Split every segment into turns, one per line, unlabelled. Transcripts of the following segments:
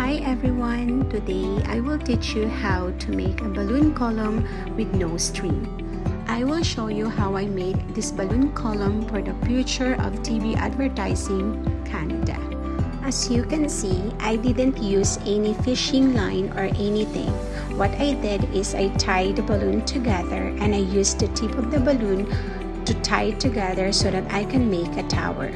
Hi everyone! Today I will teach you how to make a balloon column with no string. I will show you how I made this balloon column for the future of TV advertising Canada. As you can see, I didn't use any fishing line or anything. What I did is I tied the balloon together and I used the tip of the balloon to tie it together so that I can make a tower.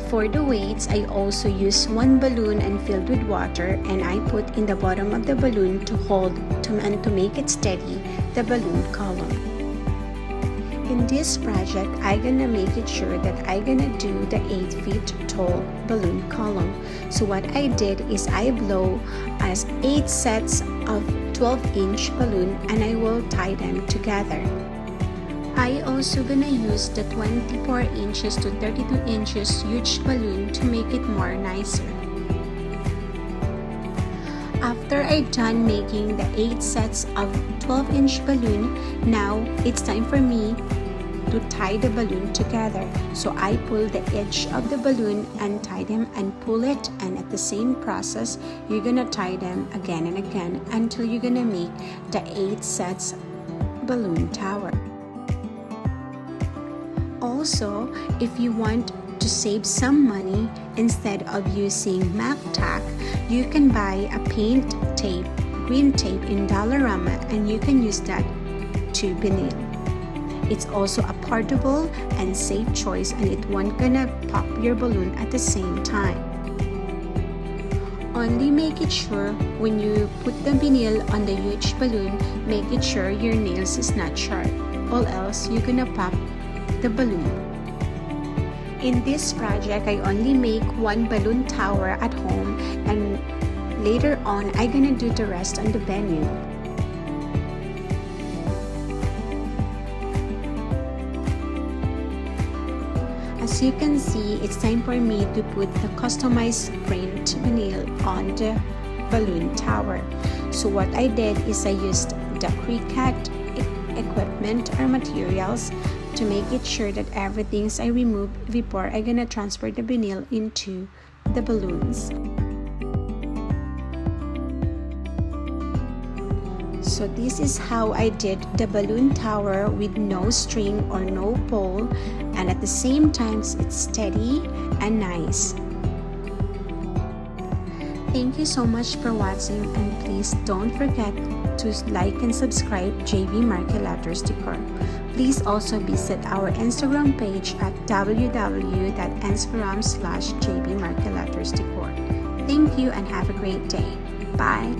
For the weights, I also used one balloon and filled with water, and I put in the bottom of the balloon to hold and to make it steady the balloon column. In this project, I'm gonna make it sure that I'm gonna do the 8 feet tall balloon column. So what I did is I blow as 8 sets of 12-inch balloon and I will tie them together. I also gonna use the 24 inches to 32 inches huge balloon to make it more nicer. After I done making the 8 sets of 12-inch balloon, now it's time for me to tie the balloon together. So I pull the edge of the balloon and tie them and pull it, and at the same process you're gonna tie them again and again until you're gonna make the 8 sets balloon tower. Also, if you want to save some money, instead of using MAC-Tac, you can buy a paint tape, green tape in Dollarama, and you can use that to vinyl. It's also a portable and safe choice, and it won't gonna pop your balloon at the same time. Only make it sure when you put the vinyl on the huge balloon, make it sure your nails is not sharp, or else you're gonna pop the balloon. In this project, I only make one balloon tower at home, and later on I'm gonna do the rest on the venue. As you can see, it's time for me to put the customized print vinyl on the balloon tower. So what I did is I used the Cricut equipment or materials to make it sure that everything's I remove before I'm gonna transfer the vinyl into the balloons. So this is how I did the balloon tower with no string or no pole, and at the same time it's steady and nice. Thank you so much for watching, and please don't forget to like and subscribe JB Marque Letters Decor. Please also visit our Instagram page at www.instagram/JB Marque Letters Decor. Thank you and have a great day. Bye!